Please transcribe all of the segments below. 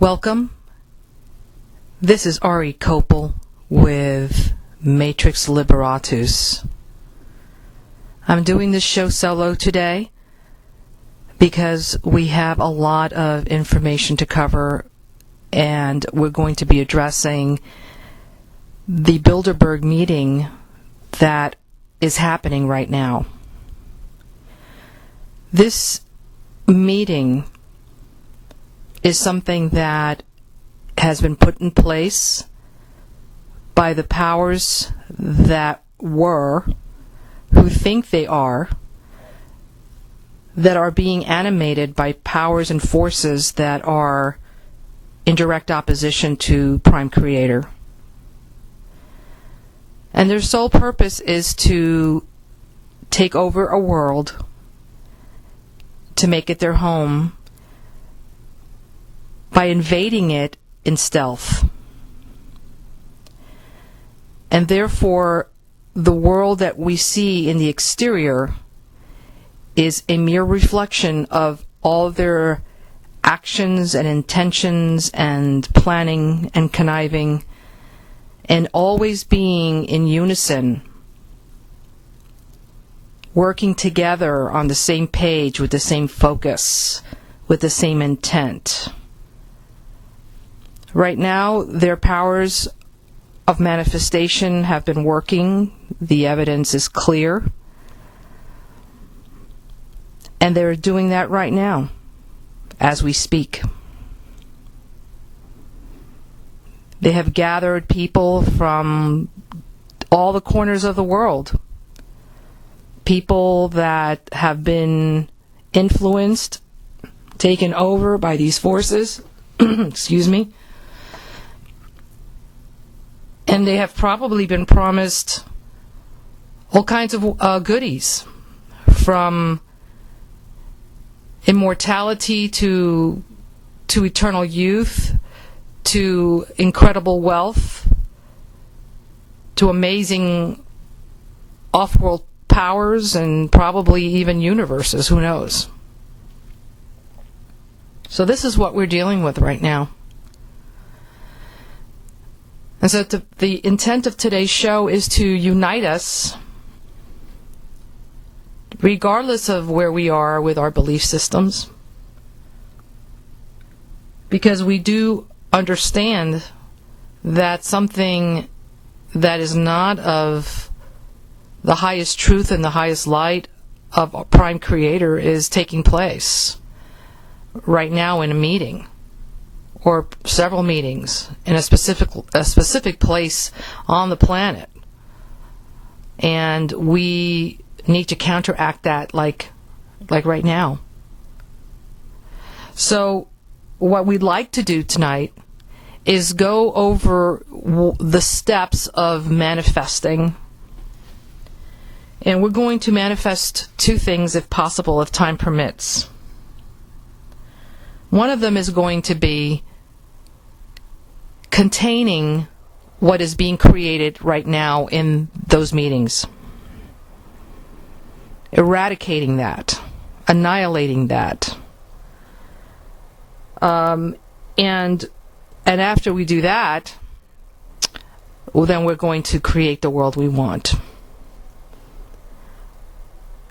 Welcome. This is Ari Kopel with Matrix Liberatus. I'm doing this show solo today because we have a lot of information to cover, and we're going to be addressing the Bilderberg meeting that is happening right now. This meeting is something that has been put in place by the powers that were, who think they are, that are being animated by powers and forces that are in direct opposition to Prime Creator. And their sole purpose is to take over a world, to make it their home, by invading it in stealth. And therefore, the world that we see in the exterior is a mere reflection of all their actions and intentions and planning and conniving, and always being in unison, working together on the same page with the same focus, with the same intent. Right now, their powers of manifestation have been working. The evidence is clear. And they're doing that right now, as we speak. They have gathered people from all the corners of the world. People that have been influenced, taken over by these forces. Excuse me. And they have probably been promised all kinds of goodies, from immortality to eternal youth, to incredible wealth, to amazing off-world powers, and probably even universes, who knows. So this is what we're dealing with right now. And so the intent of today's show is to unite us, regardless of where we are with our belief systems, because we do understand that something that is not of the highest truth and the highest light of Prime Creator is taking place right now in a meeting, or several meetings in a specific place on the planet. And we need to counteract that like right now. So what we'd like to do tonight is go over the steps of manifesting. And we're going to manifest two things, if possible, if time permits. One of them is going to be containing what is being created right now in those meetings. Eradicating that. Annihilating that. And after we do that, well, then we're going to create the world we want.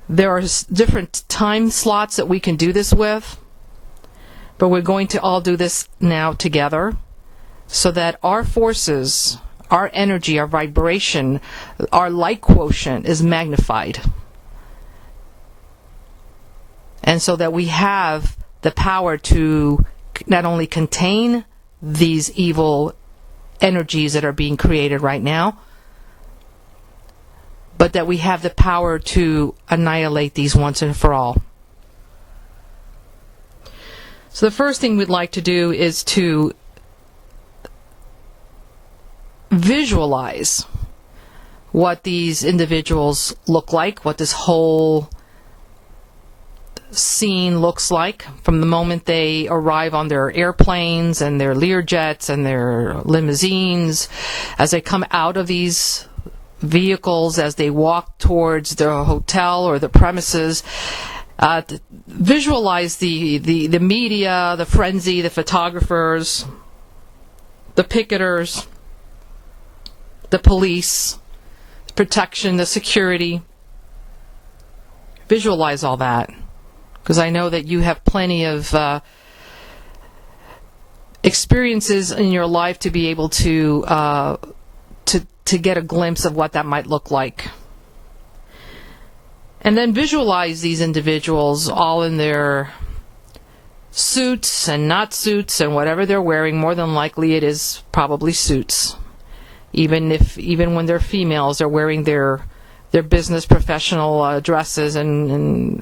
There are different time slots that we can do this with, but we're going to all do this now together, so that our forces, our energy, our vibration, our light quotient is magnified. And so that we have the power to not only contain these evil energies that are being created right now, but that we have the power to annihilate these once and for all. So the first thing we'd like to do is to visualize what these individuals look like, what this whole scene looks like from the moment they arrive on their airplanes and their Learjets and their limousines, as they come out of these vehicles, as they walk towards the hotel or the premises, Visualize the media, the frenzy, the photographers, the picketers, the police, the protection, the security. Visualize all that, because I know that you have plenty of experiences in your life to be able to get a glimpse of what that might look like. And then visualize these individuals all in their suits and not suits and whatever they're wearing. More than likely it is probably suits. Even when they're females, they're wearing their business professional dresses and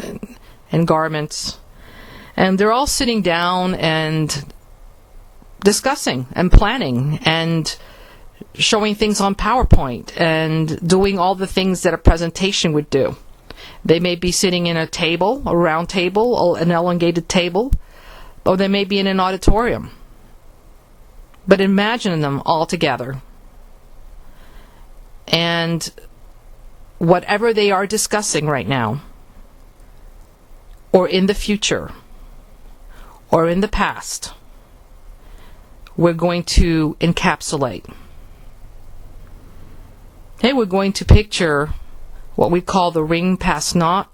garments. And they're all sitting down and discussing and planning and showing things on PowerPoint and doing all the things that a presentation would do. They may be sitting in a table, a round table, an elongated table, or they may be in an auditorium. But imagine them all together. And whatever they are discussing right now, or in the future, or in the past, we're going to encapsulate. Okay, we're going to picture what we call the ring past naught,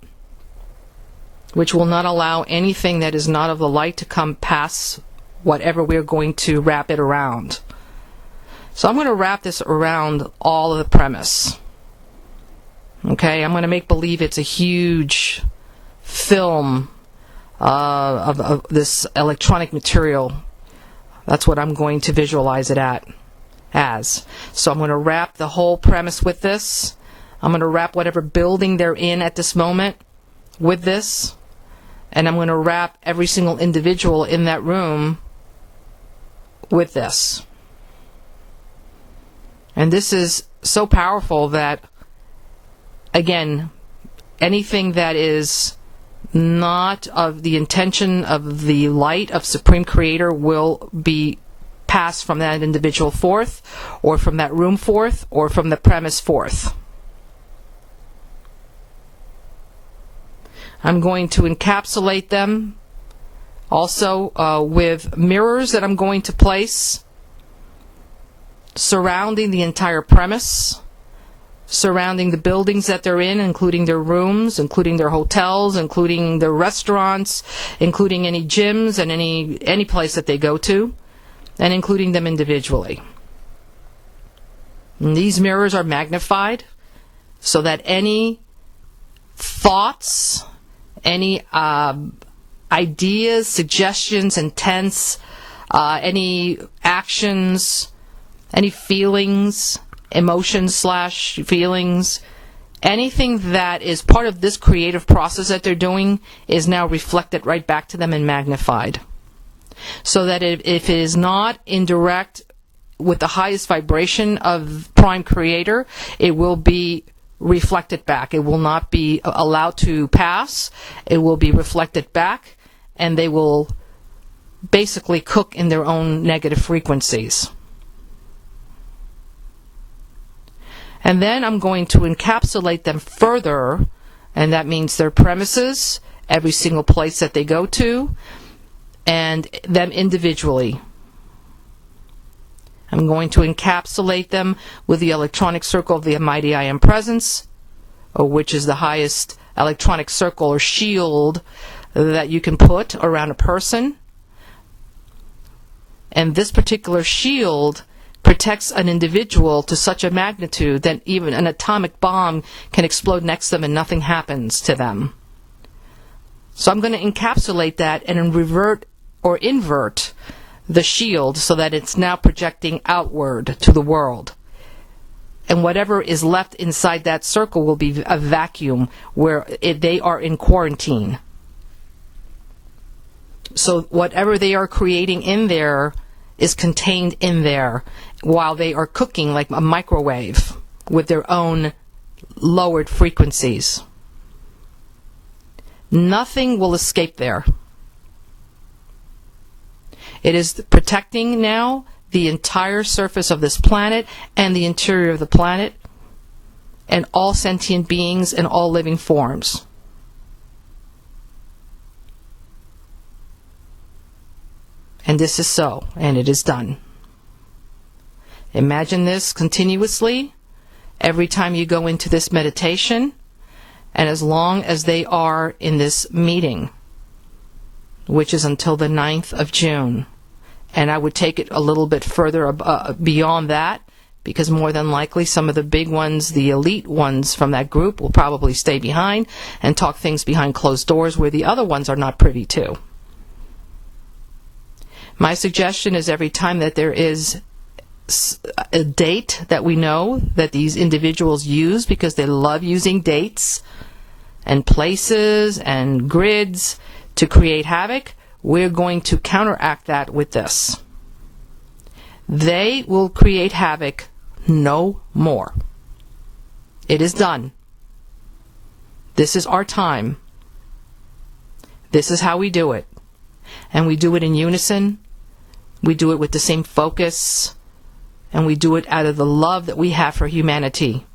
which will not allow anything that is not of the light to come past whatever we're going to wrap it around. So I'm going to wrap this around all of the premise. Okay, I'm going to make believe it's a huge film of this electronic material. That's what I'm going to visualize it as. So I'm going to wrap the whole premise with this. I'm going to wrap whatever building they're in at this moment with this. And I'm going to wrap every single individual in that room with this. And this is so powerful that, again, anything that is not of the intention of the light of Supreme Creator will be passed from that individual forth, or from that room forth, or from the premise forth. I'm going to encapsulate them also with mirrors that I'm going to place surrounding the entire premise, surrounding the buildings that they're in, including their rooms, including their hotels, including their restaurants, including any gyms and any place that they go to, and including them individually. And these mirrors are magnified so that any thoughts, any ideas, suggestions, intents, any actions, any feelings, emotions / feelings, anything that is part of this creative process that they're doing is now reflected right back to them and magnified. So that if it is not in direct with the highest vibration of Prime Creator, it will be reflected back. It will not be allowed to pass. It will be reflected back, and they will basically cook in their own negative frequencies. And then I'm going to encapsulate them further, and that means their premises, every single place that they go to, and them individually. I'm going to encapsulate them with the electronic circle of the Mighty I Am Presence, which is the highest electronic circle or shield that you can put around a person. And this particular shield protects an individual to such a magnitude that even an atomic bomb can explode next to them and nothing happens to them. So I'm going to encapsulate that and revert or invert the shield so that it's now projecting outward to the world. And whatever is left inside that circle will be a vacuum where they are in quarantine. So whatever they are creating in there is contained in there while they are cooking like a microwave with their own lowered frequencies. Nothing will escape there. It is protecting now the entire surface of this planet and the interior of the planet and all sentient beings and all living forms. And this is so, and it is done. Imagine this continuously every time you go into this meditation, and as long as they are in this meeting, which is until the 9th of June. And I would take it a little bit further beyond that, because more than likely some of the big ones, the elite ones from that group, will probably stay behind and talk things behind closed doors where the other ones are not privy to. My suggestion is every time that there is a date that we know that these individuals use, because they love using dates and places and grids to create havoc, we're going to counteract that with this. They will create havoc no more. It is done. This is our time. This is how we do it. And we do it in unison. We do it with the same focus. And we do it out of the love that we have for humanity.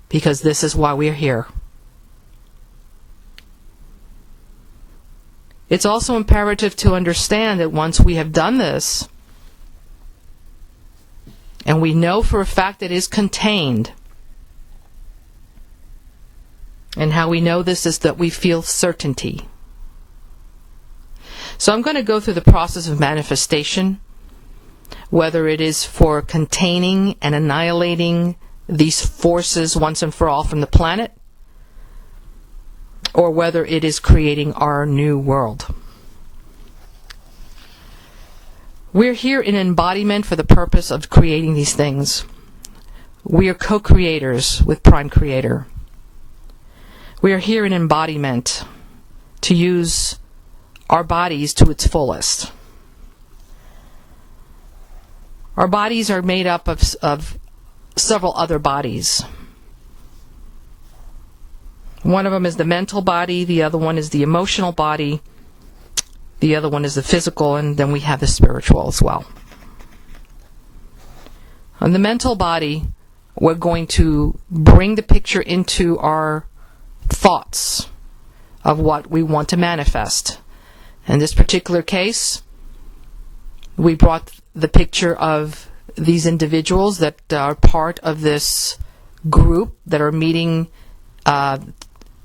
Because this is why we're here. It's also imperative to understand that once we have done this, and we know for a fact that it is contained, and how we know this is that we feel certainty. So I'm going to go through the process of manifestation, whether it is for containing and annihilating these forces once and for all from the planet, or whether it is creating our new world. We're here in embodiment for the purpose of creating these things. We are co-creators with Prime Creator. We are here in embodiment to use our bodies to its fullest. Our bodies are made up of several other bodies. One of them is the mental body, the other one is the emotional body, the other one is the physical, and then we have the spiritual as well. On the mental body, we're going to bring the picture into our thoughts of what we want to manifest. In this particular case, we brought the picture of these individuals that are part of this group that are meeting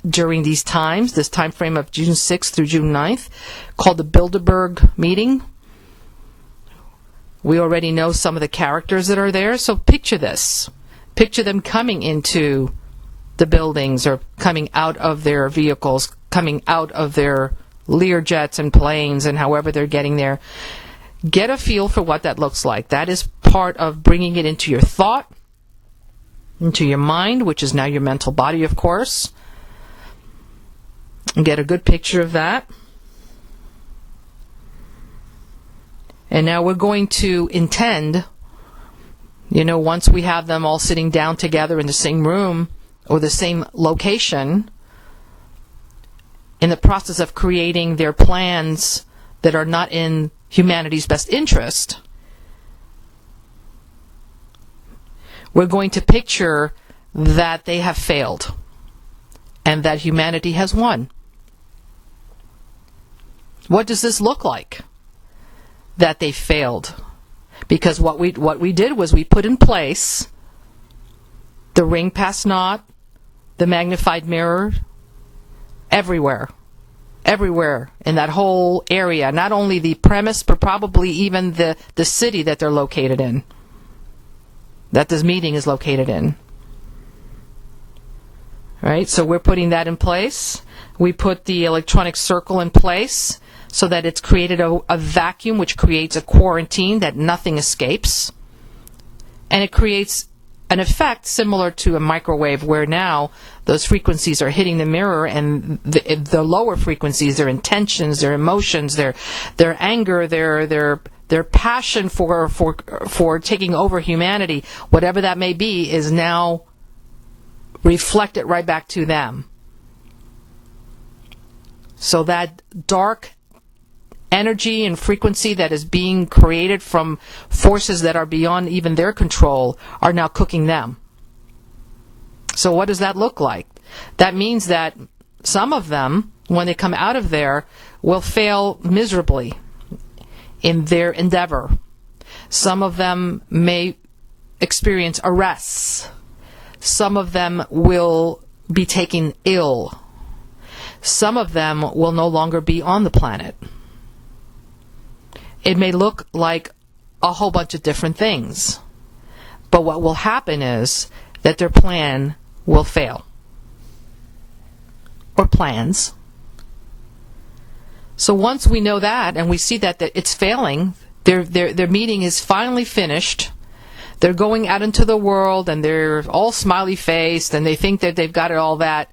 during these times, this time frame of June 6th through June 9th, called the Bilderberg meeting. We already know some of the characters that are there, so picture this. Picture them coming into the buildings or coming out of their vehicles, coming out of their Lear jets and planes, and however they're getting there. Get a feel for what that looks like. That is part of bringing it into your thought, into your mind, which is now your mental body, of course. And get a good picture of that. And now we're going to intend, once we have them all sitting down together in the same room or the same location, in the process of creating their plans that are not in humanity's best interest, we're going to picture that they have failed and that humanity has won. What does this look like? That they failed. Because what we did was we put in place the ring pass not, the magnified mirror, everywhere in that whole area. Not only the premise, but probably even the city that they're located in, that this meeting is located in. Right? So we're putting that in place. We put the electronic circle in place so that it's created a vacuum, which creates a quarantine that nothing escapes. And it creates an effect similar to a microwave, where now those frequencies are hitting the mirror, and the lower frequencies, their intentions, their emotions, their anger, their passion for taking over humanity, whatever that may be, is now reflected right back to them. So that dark energy and frequency that is being created from forces that are beyond even their control are now cooking them. So what does that look like? That means that some of them, when they come out of there, will fail miserably. in their endeavor. Some of them may experience arrests. Some of them will be taken ill. Some of them will no longer be on the planet. It may look like a whole bunch of different things, but what will happen is that their plan will fail. Or plans. So once we know that, and we see that it's failing, their meeting is finally finished, they're going out into the world, and they're all smiley-faced, and they think that they've got it all that.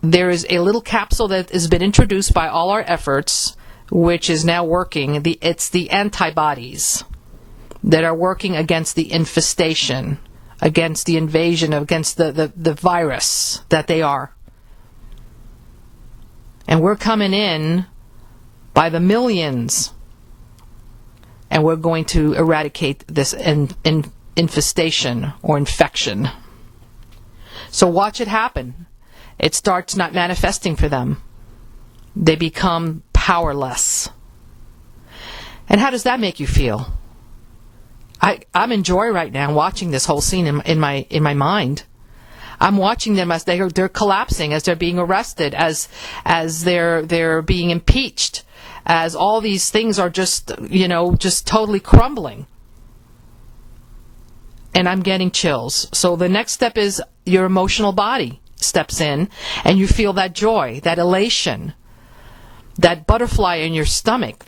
There is a little capsule that has been introduced by all our efforts, which is now working. It's the antibodies that are working against the infestation, against the invasion, against the virus that they are. And we're coming in by the millions, and we're going to eradicate this infestation or infection. So watch it happen. It starts not manifesting for them. They become powerless. And how does that make you feel? I'm in joy right now watching this whole scene in my mind. I'm watching them as they're collapsing, as they're being arrested, as they're being impeached, as all these things are just totally crumbling. And I'm getting chills. So the next step is your emotional body steps in, and you feel that joy, that elation, that butterfly in your stomach,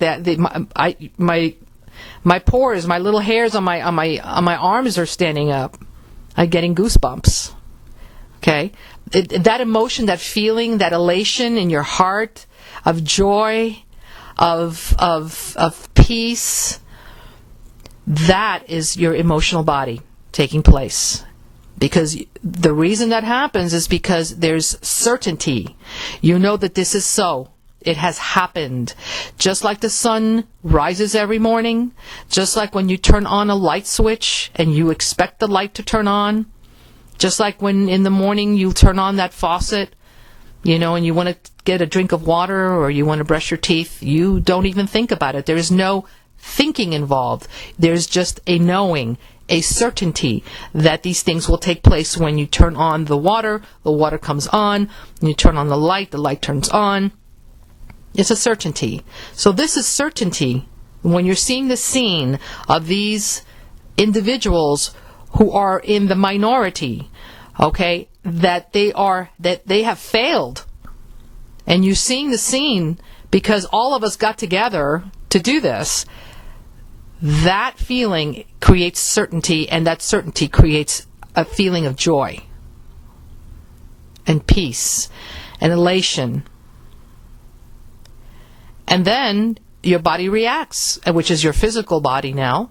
my pores, my little hairs on my arms are standing up. I'm getting goosebumps. Okay, that emotion, that feeling, that elation in your heart of joy, of peace, that is your emotional body taking place. Because the reason that happens is because there's certainty. You know that this is so. It has happened. Just like the sun rises every morning, just like when you turn on a light switch and you expect the light to turn on, just like when in the morning you turn on that faucet, and you want to get a drink of water or you want to brush your teeth, you don't even think about it. There is no thinking involved. There's just a knowing, a certainty that these things will take place. When you turn on the water comes on. When you turn on the light turns on. It's a certainty. So this is certainty. When you're seeing the scene of these individuals who are in the minority, okay, that they have failed. And you're seeing the scene because all of us got together to do this. That feeling creates certainty, and that certainty creates a feeling of joy and peace and elation. And then your body reacts, which is your physical body now.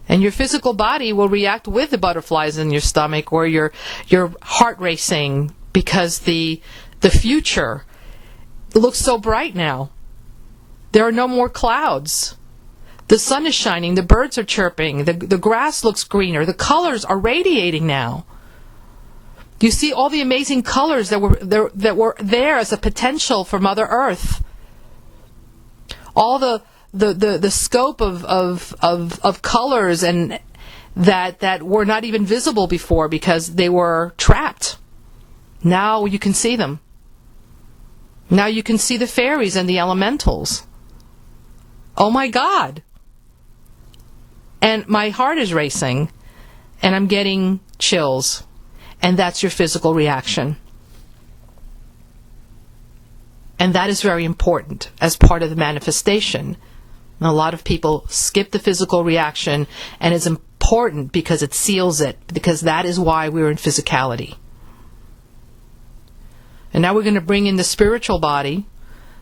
And your physical body will react with the butterflies in your stomach or your heart racing, because the future looks so bright now. There are no more clouds. The sun is shining, the birds are chirping, the grass looks greener, the colors are radiating now. You see all the amazing colors that were there as a potential for Mother Earth. All the scope of colors and that were not even visible before because they were trapped. Now you can see them. Now you can see the fairies and the elementals. Oh my God. And my heart is racing, and I'm getting chills, and that's your physical reaction. And that is very important as part of the manifestation. And a lot of people skip the physical reaction, and it's important because it seals it, because that is why we're in physicality. And now we're going to bring in the spiritual body,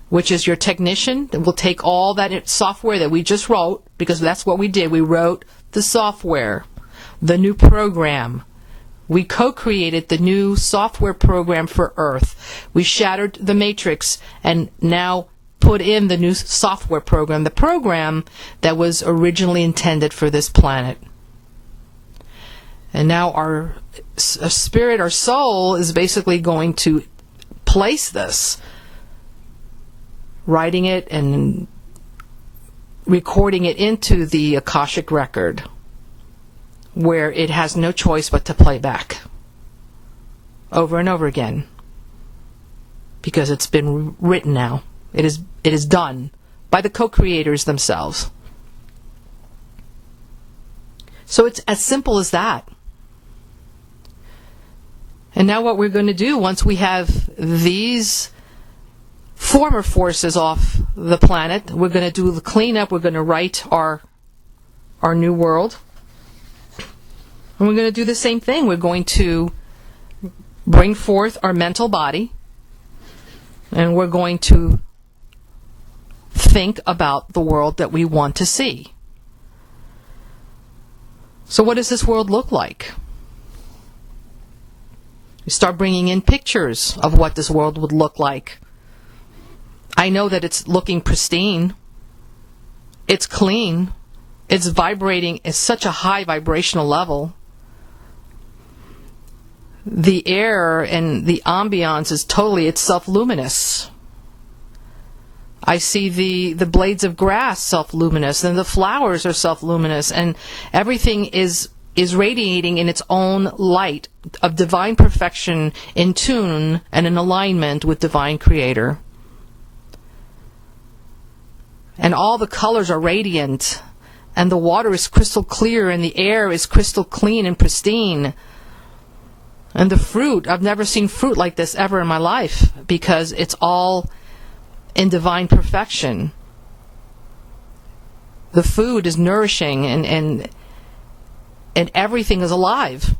which is your technician, that will take all that software that we just wrote, because that's what we did. We wrote the software, the new program. We co-created the new software program for Earth. We shattered the matrix and now put in the new software program, the program that was originally intended for this planet. And now our spirit, our soul, is basically going to place this, writing it and recording it into the Akashic record, where it has no choice but to play back over and over again, because it's been written now. It is done by the co-creators themselves. So it's as simple as that. And now what we're going to do, once we have these former forces off the planet, we're going to do the cleanup. We're going to write our new world. And we're going to do the same thing. We're going to bring forth our mental body, and we're going to think about the world that we want to see. So what does this world look like? We start bringing in pictures of what this world would look like. I know that it's looking pristine. It's clean. It's vibrating at such a high vibrational level. The air and the ambiance is totally itself luminous. I see the blades of grass self-luminous, and the flowers are self-luminous, and everything is radiating in its own light of divine perfection, in tune and in alignment with divine creator. And all the colors are radiant, and the water is crystal clear, and the air is crystal clean and pristine. And the fruit, I've never seen fruit like this ever in my life, because it's all in divine perfection. The food is nourishing, and everything is alive.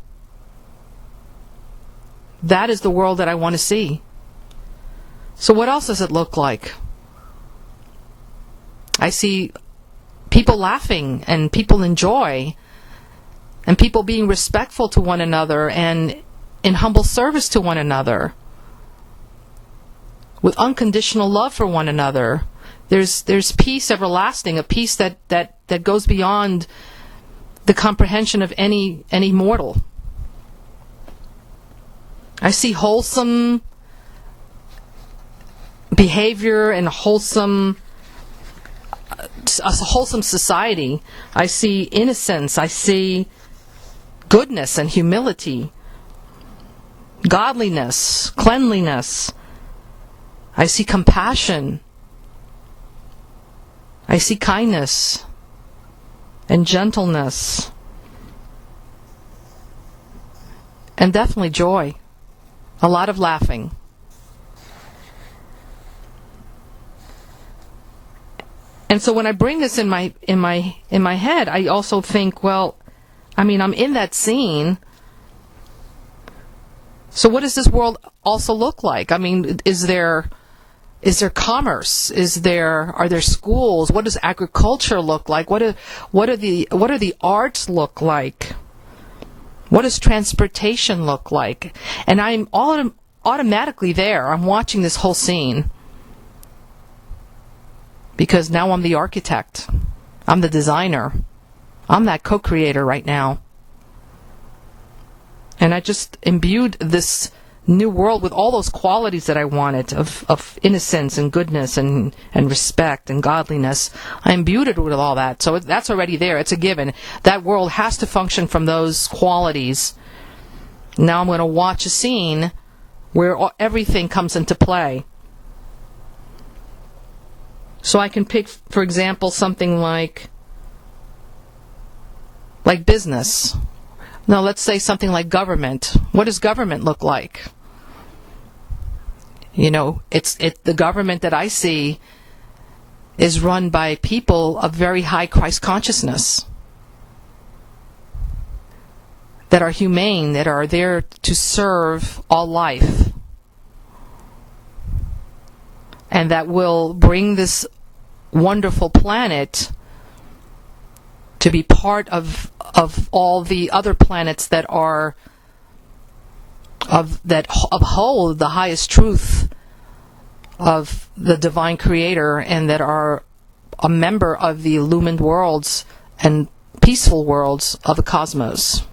That is the world that I want to see. So what else does it look like? I see people laughing, and people in joy, and people being respectful to one another, and in humble service to one another, with unconditional love for one another. There's peace everlasting, a peace that goes beyond the comprehension of any mortal. I see wholesome behavior and a wholesome society. I see innocence. I see goodness and humility, godliness, cleanliness. I see compassion. I see kindness and gentleness, and definitely joy. A lot of laughing. And so when I bring this in my head, I also think, well, I mean, I'm in that scene. So what does this world also look like? I mean, is there commerce? Are there schools? What does agriculture look like? What are the arts look like? What does transportation look like? And I'm automatically there. I'm watching this whole scene, because now I'm the architect. I'm the designer. I'm that co-creator right now. And I just imbued this new world with all those qualities that I wanted of innocence and goodness and respect and godliness. I imbued it with all that. So that's already there. It's a given. That world has to function from those qualities. Now I'm going to watch a scene where everything comes into play. So I can pick, for example, something like business. Now let's say something like government. What does government look like? You know, the government that I see is run by people of very high Christ consciousness, that are humane, that are there to serve all life, and that will bring this wonderful planet to be part of all the other planets that uphold the highest truth of the divine creator, and that are a member of the illumined worlds and peaceful worlds of the cosmos.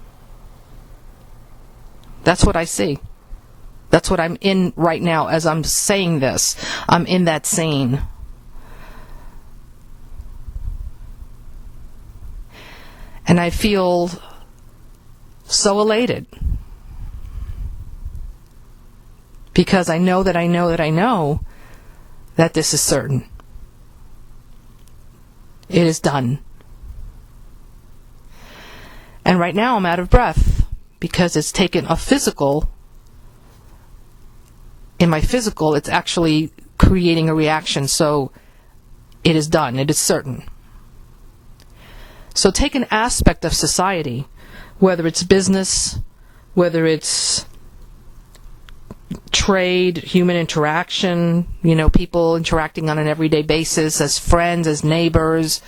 That's what I see. That's what I'm in right now as I'm saying this. I'm in that scene. And I feel so elated. Because I know that I know that I know that this is certain. It is done. And right now I'm out of breath because it's taken a physical. In my physical, it's actually creating a reaction. So it is done. It is certain. So take an aspect of society, whether it's business, whether it's trade, human interaction, people interacting on an everyday basis as friends, as neighbors,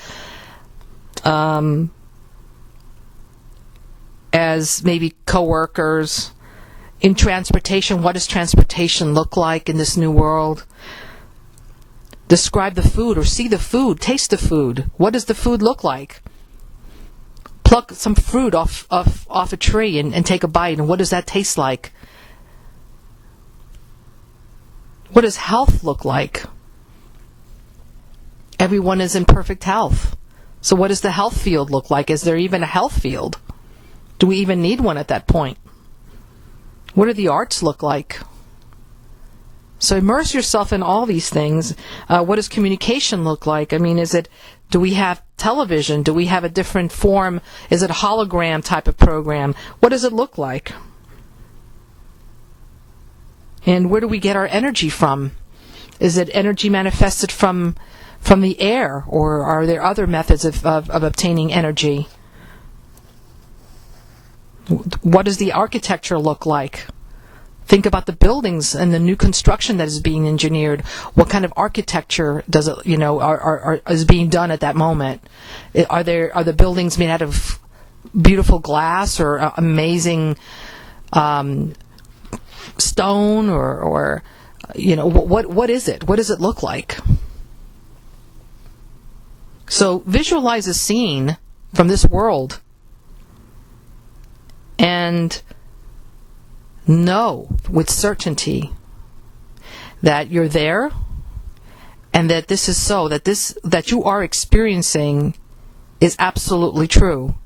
as maybe coworkers. In transportation, what does transportation look like in this new world? Describe the food or see the food, taste the food. What does the food look like? Pluck some fruit off a tree and take a bite, and what does that taste like? What does health look like? Everyone is in perfect health. So what does the health field look like? Is there even a health field? Do we even need one at that point? What do the arts look like? So immerse yourself in all these things. What does communication look like? I mean, do we have television? Do we have a different form? Is it a hologram type of program? What does it look like? And where do we get our energy from? Is it energy manifested from the air, or are there other methods of obtaining energy? What does the architecture look like? Think about the buildings and the new construction that is being engineered. What kind of architecture does it, is being done at that moment? Are the buildings made out of beautiful glass or amazing stone, or what is it? What does it look like? So visualize a scene from this world and know with certainty that you're there and that this is so, that you are experiencing is absolutely true.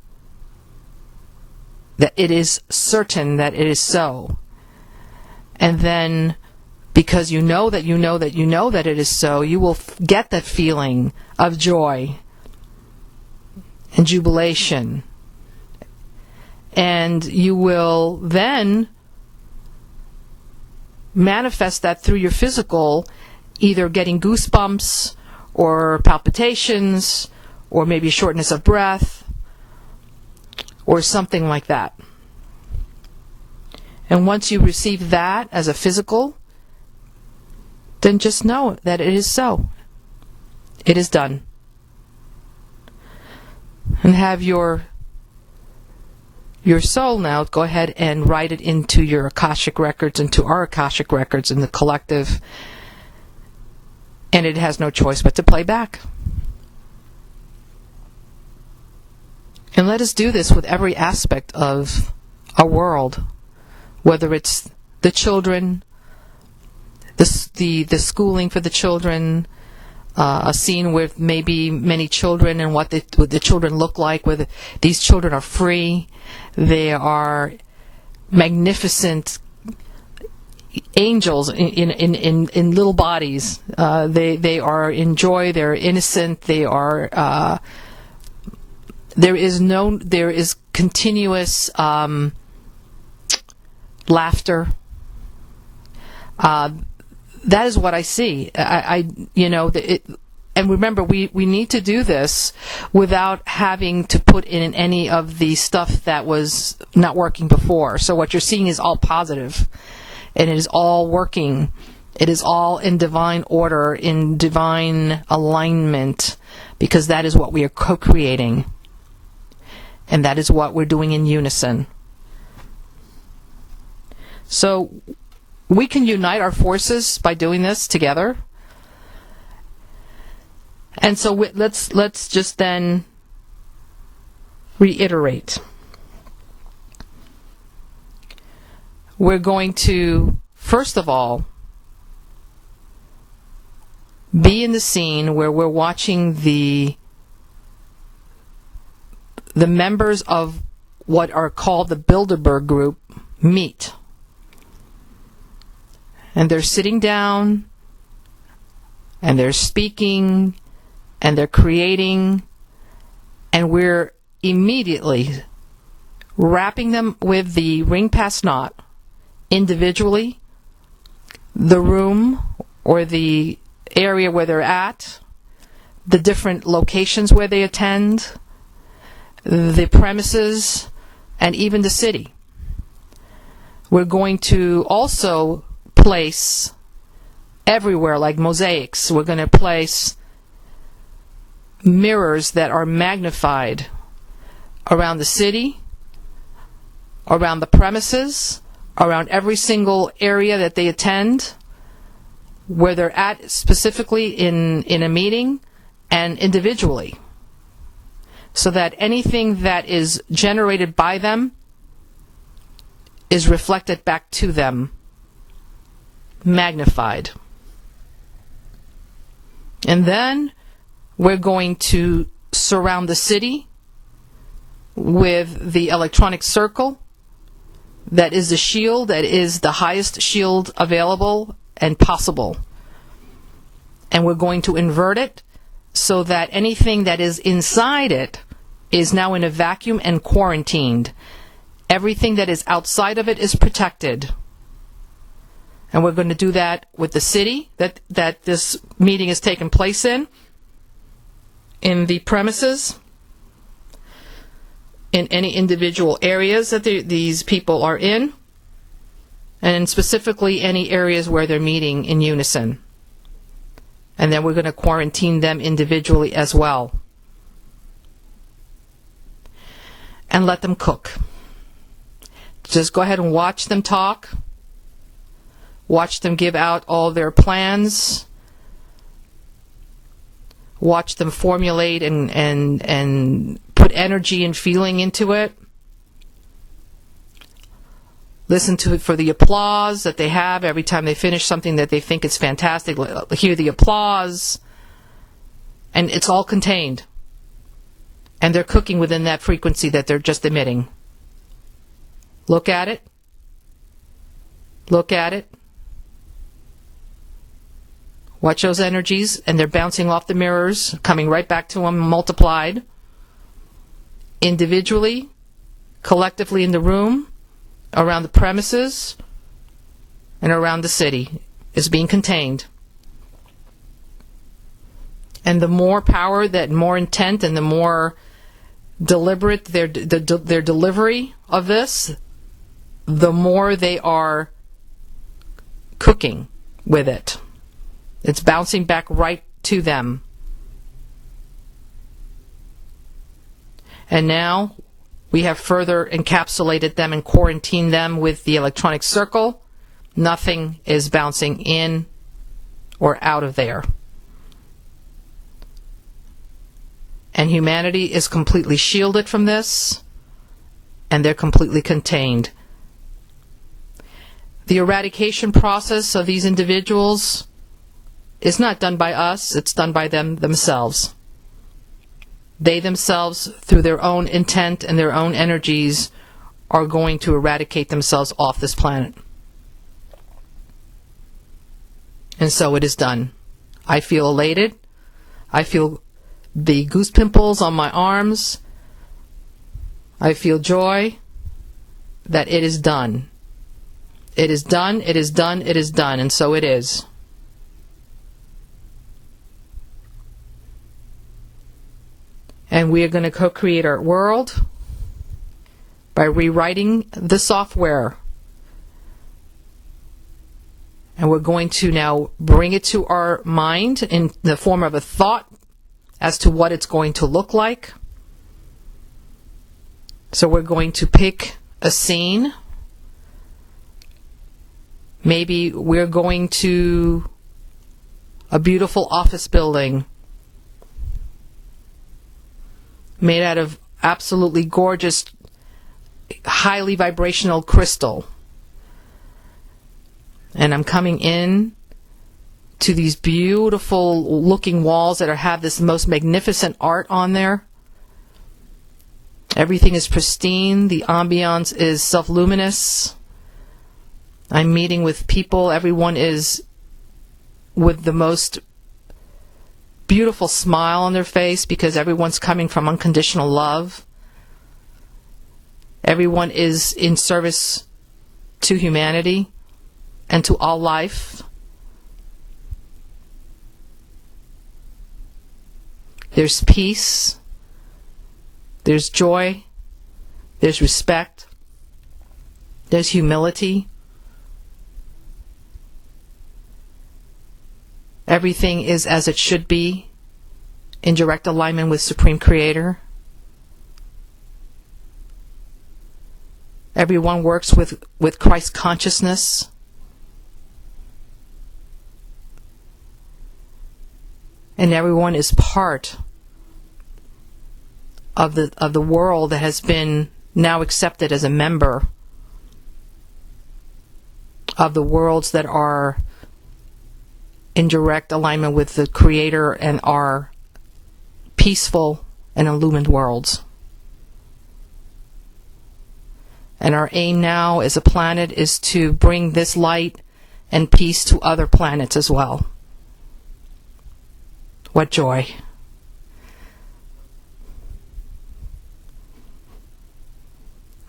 That it is certain that it is so. And then, because you know that you know that you know that it is so, you will get that feeling of joy and jubilation. And you will then manifest that through your physical, either getting goosebumps or palpitations or maybe shortness of breath or something like that. And once you receive that as a physical, then just know that it is so. It is done. And have your soul now go ahead and write it into your Akashic records, into our Akashic records in the collective. And it has no choice but to play back. And let us do this with every aspect of our world. Whether it's the children, the schooling for the children, a scene with maybe many children and what the children look like, whether these children are free, they are magnificent angels in little bodies. They are in joy, they're innocent, they are there is continuous laughter. That is what I see. And remember, we need to do this without having to put in any of the stuff that was not working before. So what you're seeing is all positive, and it is all working. It is all in divine order, in divine alignment, because that is what we are co-creating, and that is what we're doing in unison. So we can unite our forces by doing this together. And so let's just then reiterate. We're going to, first of all, be in the scene where we're watching the the members of what are called the Bilderberg Group meet. And they're sitting down, and they're speaking, and they're creating, and we're immediately wrapping them with the ring pass knot individually, the room or the area where they're at, the different locations where they attend, the premises, and even the city. We're going to also place everywhere, like mosaics, we're going to place mirrors that are magnified around the city, around the premises, around every single area that they attend, where they're at specifically in a meeting and individually, so that anything that is generated by them is reflected back to them, magnified. And then we're going to surround the city with the electronic circle that is the shield, that is the highest shield available and possible. And we're going to invert it so that anything that is inside it is now in a vacuum and quarantined. Everything that is outside of it is protected. And we're going to do that with the city that this meeting is taking place in the premises, in any individual areas that these people are in, and specifically any areas where they're meeting in unison. And then we're going to quarantine them individually as well. And let them cook. Just go ahead and watch them talk. Watch them give out all their plans. Watch them formulate and put energy and feeling into it. Listen to it for the applause that they have every time they finish something that they think is fantastic. Hear the applause. And it's all contained. And they're cooking within that frequency that they're just emitting. Look at it. Look at it. Watch those energies, and they're bouncing off the mirrors, coming right back to them, multiplied. Individually, collectively in the room, around the premises, and around the city, is being contained. And the more power, that more intent, and the more deliberate their delivery of this, the more they are cooking with it. It's bouncing back right to them. And now we have further encapsulated them and quarantined them with the electronic circle. Nothing is bouncing in or out of there. And humanity is completely shielded from this, and they're completely contained. The eradication process of these individuals is not done by us, it's done by them themselves. They themselves, through their own intent and their own energies, are going to eradicate themselves off this planet. And so it is done. I feel elated. I feel the goose pimples on my arms. I feel joy that it is done. It is done, it is done, it is done, and so it is. And we are going to co-create our world by rewriting the software. And we're going to now bring it to our mind in the form of a thought as to what it's going to look like. So we're going to pick a scene. Maybe we're going to a beautiful office building made out of absolutely gorgeous, highly vibrational crystal. And I'm coming in to these beautiful looking walls that have this most magnificent art on there. Everything is pristine. The ambiance is self-luminous. I'm meeting with people. Everyone is with the most beautiful smile on their face because everyone's coming from unconditional love. Everyone is in service to humanity and to all life. There's peace. There's joy. There's respect. There's humility. Everything is as it should be, in direct alignment with Supreme Creator. Everyone works with Christ consciousness. And everyone is part of the world that has been now accepted as a member of the worlds that are in direct alignment with the Creator and are peaceful and illumined worlds. And our aim now as a planet is to bring this light and peace to other planets as well. What joy.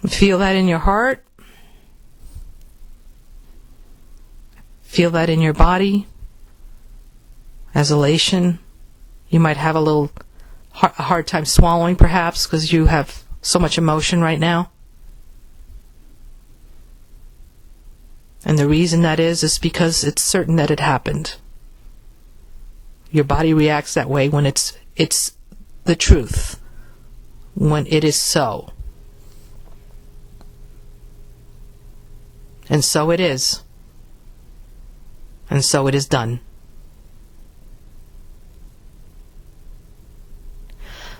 Feel that in your heart. Feel that in your body. As elation. You might have a hard time swallowing perhaps because you have so much emotion right now. And the reason that is because it's certain that it happened. Your body reacts that way when it's the truth, when it is so. And so it is. And so it is done.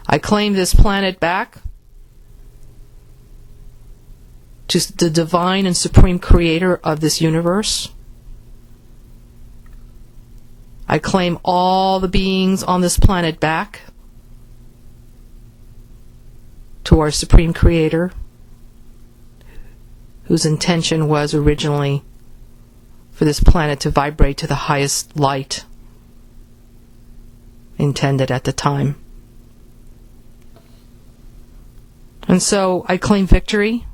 I claim this planet back to the divine and supreme creator of this universe. I claim all the beings on this planet back to our supreme creator, whose intention was originally for this planet to vibrate to the highest light intended at the time. And so I claim victory,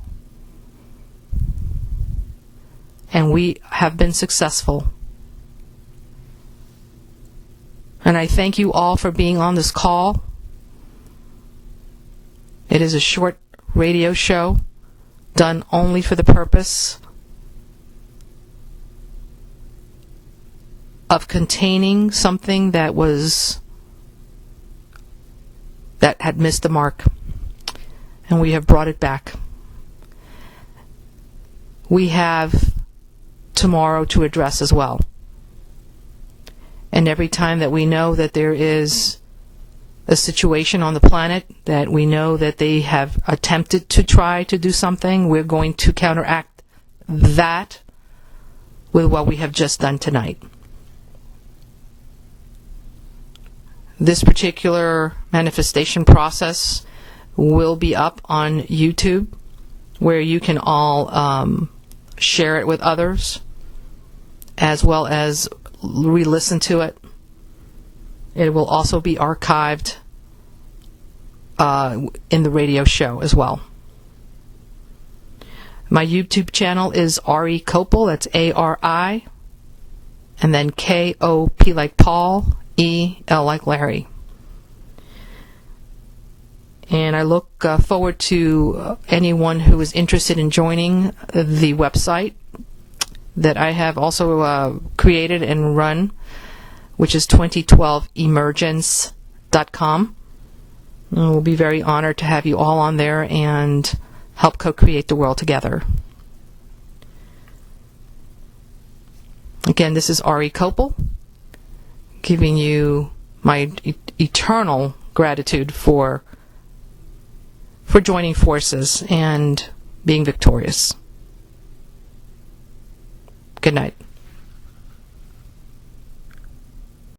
and we have been successful. And I thank you all for being on this call. It is a short radio show done only for the purpose of containing something that had missed the mark. And we have brought it back. We have tomorrow to address as well. And every time that we know that there is a situation on the planet that we know that they have attempted to try to do something, we're going to counteract that with what we have just done tonight. This particular manifestation process will be up on YouTube, where you can all share it with others, as well as re-listen to it. It will also be archived in the radio show as well. My YouTube channel is Ari Kopel, that's A-R-I, and then K-O-P like Paul, E-L like Larry. And I look forward to anyone who is interested in joining the website that I have also created and run, which is 2012emergence.com. We'll be very honored to have you all on there and help co-create the world together. Again, this is Ari Kopel, giving you my eternal gratitude for joining forces and being victorious. Good night.